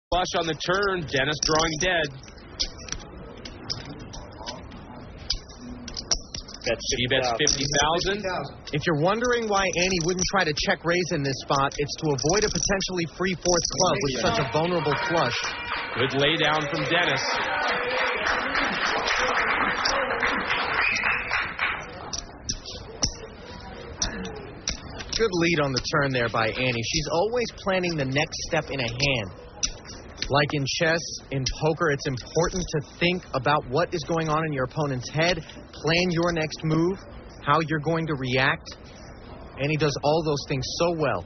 Flush on the turn. Dennis drawing dead. She bets 50,000. If you're wondering why Annie wouldn't try to check raise in this spot, it's to avoid a potentially free fourth club with such a vulnerable flush. Good lay down from Dennis. Good lead on the turn there by Annie. She's always planning the next step in a hand. Like in chess, in poker, it's important to think about what is going on in your opponent's head, plan your next move, how you're going to react. Annie does all those things so well.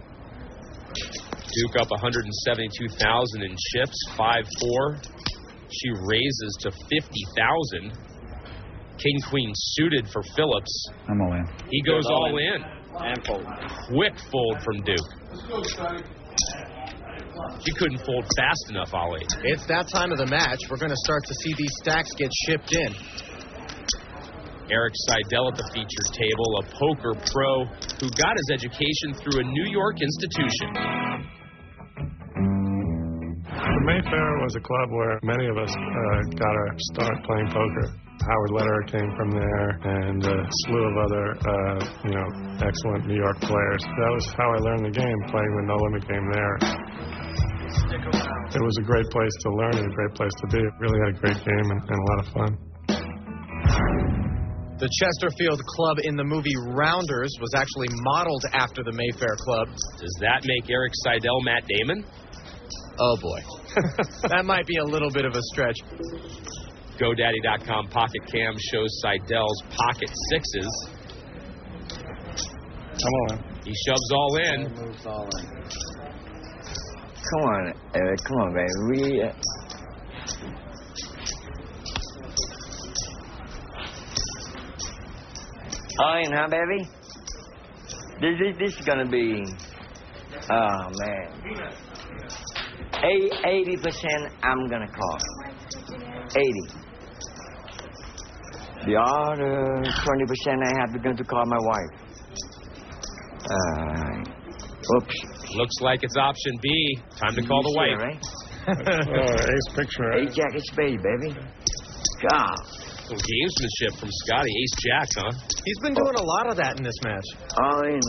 Duke up 172,000 in chips, 5-4. She raises to 50,000. King-queen suited for Phillips. I'm all in. He goes all in. And fold. Quick fold from Duke. Let's go, Scotty. She couldn't fold fast enough, Ollie. It's that time of the match. We're going to start to see these stacks get shipped in. Eric Seidel at the feature table, a poker pro who got his education through a New York institution. The Mayfair was a club where many of us got our start playing poker. Howard Lederer came from there, and a slew of other, excellent New York players. That was how I learned the game, playing the No Limit game there. It was a great place to learn and a great place to be. It really had a great game and a lot of fun. The Chesterfield Club in the movie Rounders was actually modeled after the Mayfair Club. Does that make Eric Seidel Matt Damon? Oh, boy. That might be a little bit of a stretch. GoDaddy.com Pocket Cam shows Seidel's pocket sixes. Come on. He shoves all in. Moves all in. Come on, Eric. Come on, baby. All in, huh, baby? This is gonna be. Oh man. 80% I'm gonna call. 80. The other 20% I have begun to call my wife. Oops. Looks like it's option B. Time to call the wife. Right? Ace picture. Ace jack of spades, baby. God. Some gamesmanship from Scotty. Ace jack, huh? He's been doing a lot of that in this match. All in.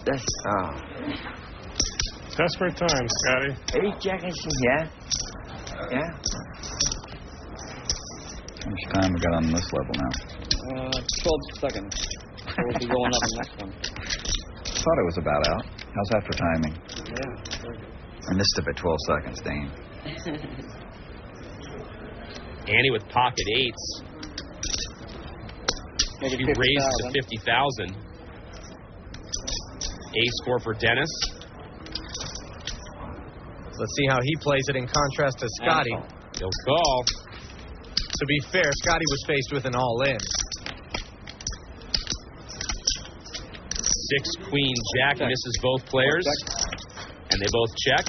That's. Desperate times, Scotty. Ace jack of yeah. Yeah. How much time we got on this level now? 12 seconds. We'll be going up the next one. I thought it was about out. How's that for timing? Yeah. I missed it by 12 seconds, Dane. Annie with pocket eights. She raised to 50,000. Ace score for Dennis. Let's see how he plays it in contrast to Scotty. He'll call. To be fair, Scotty was faced with an all-in. 6-queen jack misses both players. And they both check.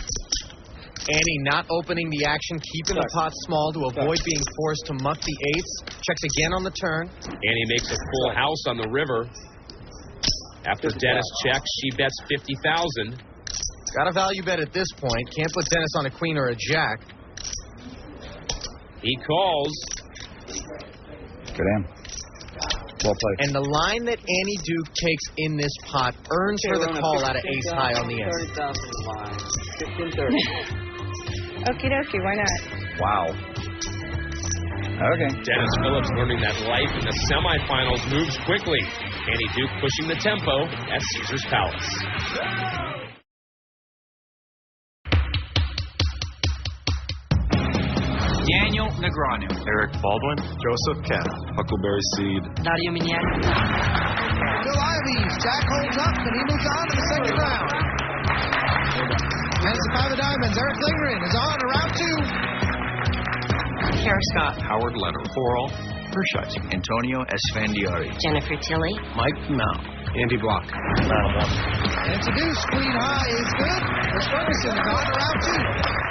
Annie not opening the action, keeping the pot small to avoid being forced to muck the eights. Checks again on the turn. Annie makes a full house on the river. After Dennis checks, she bets 50,000. Got a value bet at this point. Can't put Dennis on a queen or a jack. He calls. Good in. Well played. And the line that Annie Duke takes in this pot earns her the call out of ace high on the end. 30,000 line. 15-30. Okie dokie, why not? Wow. Okay. Dennis Phillips learning that life in the semifinals moves quickly. Annie Duke pushing the tempo at Caesar's Palace. Daniel Negreanu. Eric Baldwin. Joseph Kent. Huckleberry Seed. Dario Miniani. Bill Ives. Jack holds up and he moves on to the second round. And it's a 5 of diamonds. Eric Lindgren is on to round 2. Kara Scott. Howard Leonard. Coral Hershiser. Antonio Esfandiari. Jennifer Tilley. Mike Mount. Andy Block. And it's a deuce. Queen high is good. Chris Ferguson is on to round 2.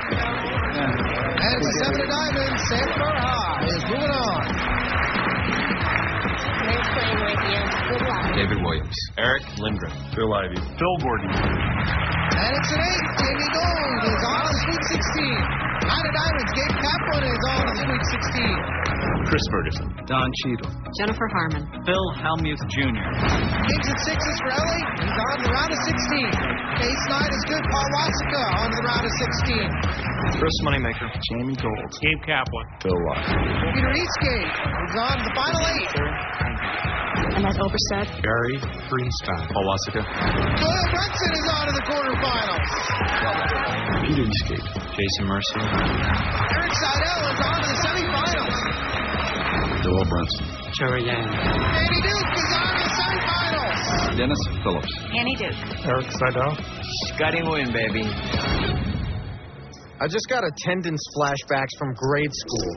And it's a 7 of diamonds. Sam High is moving on. Nice playing with you. Good luck. David Williams. Eric Lindgren. Phil Ivey. Phil Gordon. And it's an 8. Jamie Gold is on to Sweet 16. of diamonds. Gabe Kaplan is on to Sweet 16. Chris Ferguson. Don Cheadle. Jennifer Harmon. Phil Hellmuth Jr. Kings at 6 is for Ellie. He's on to the round of 16. Ace 9 is good. Paul Wasika on to the round of 16. Chris Moneymaker. Jamie Gold. Gabe Kaplan. Bill Lott. Peter Eastgate is on to the final 8. And that's Oberstead. Barry Greenstein. Paul Wasika. Doyle Brunson is on to the quarterfinals. Peter Eastgate. Jason Mercer. Eric Seidel is on to the semifinals. Bill Brunson. Cherry Yang. Andy Duke is on to the semifinals. Dennis Phillips. Annie Duke. Eric Seidel. Scotty Ngyuen, baby. I just got attendance flashbacks from grade school.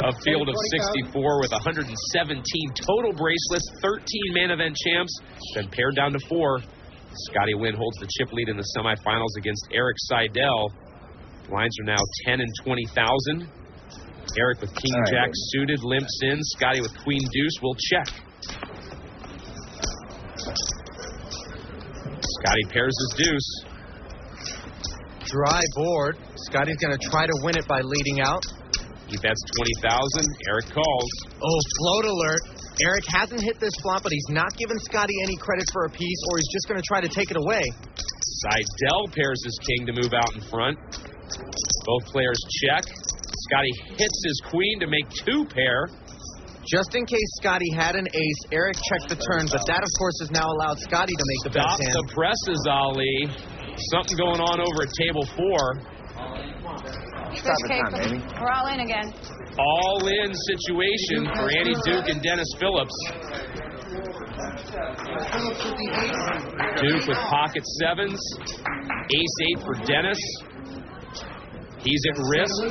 A field of 64 with 117 total bracelets, 13 main event champs, then pared down to 4. Scotty Ngyuen holds the chip lead in the semifinals against Eric Seidel. Lines are now 10 and 20,000. Eric with King Jack suited limps in. Scotty with Queen Deuce will check. Scotty pairs his deuce. Dry board. Scotty's going to try to win it by leading out. He bets 20,000. Eric calls. Oh, float alert. Eric hasn't hit this flop, but he's not giving Scotty any credit for a piece, or he's just going to try to take it away. Seidel pairs his king to move out in front. Both players check. Scotty hits his queen to make 2 pair. Just in case Scotty had an ace, Eric checked the turn, but that, of course, has now allowed Scotty to make the best Stop hand. the presses, Ali. Something going on over at table 4. Stop the time, baby. We're all in again. All-in situation for Annie Duke and Dennis Phillips. Duke with pocket 7s. Ace 8 for Dennis. He's at risk.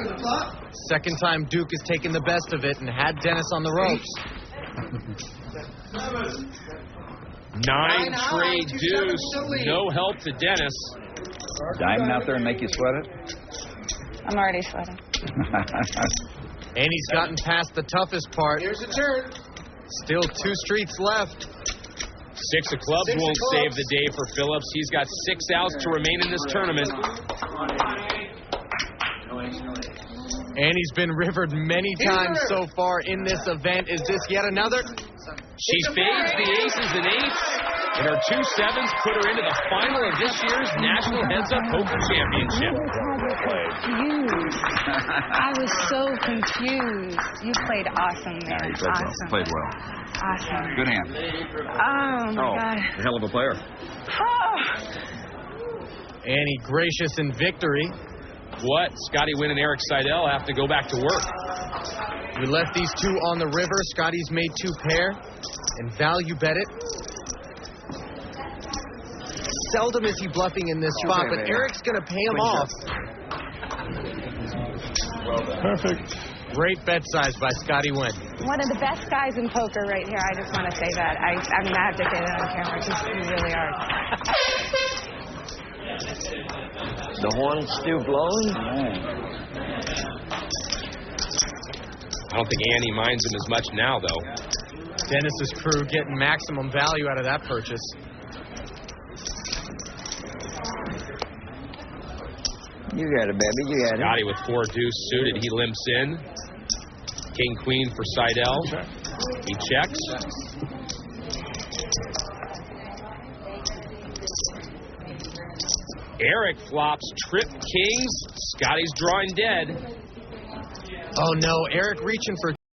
Second time Duke has taken the best of it and had Dennis on the ropes. 9 trade deuce. No help to Dennis. Diamond out there and make you sweat it? I'm already sweating. And he's gotten past the toughest part. Here's the turn. Still 2 streets left. 6 of clubs won't save the day for Phillips. He's got 6 outs to remain in this tournament. And he's been rivered many times so far in this event. Is this yet another? She fades the aces and 8s, and her 2 7s put her into the final of this year's National Heads Up Poker Championship. Confused. I was so confused. You played awesome, man. Yeah, he played Awesome. well. Played well. Awesome. Good hand. Oh, my God. Hell of a player. Oh. Annie gracious in victory. What? Scotty Ngyuen and Eric Seidel have to go back to work. We left these 2 on the river. Scotty's made 2 pair and value bet it. Seldom is he bluffing in this spot, but Eric's going to pay him off. Perfect. Great bet size by Scotty Ngyuen. One of the best guys in poker right here. I just want to say that. I mean, I have to say that on camera. Just, you really are. The horn's still blowing? I don't think Annie minds him as much now, though. Dennis's crew getting maximum value out of that purchase. You got it, baby. You got it. Scotty with 4 deuce suited. He limps in. King Queen for Seidel. He checks. Eric flops trip kings. Scotty's drawing dead. Oh no, Eric reaching for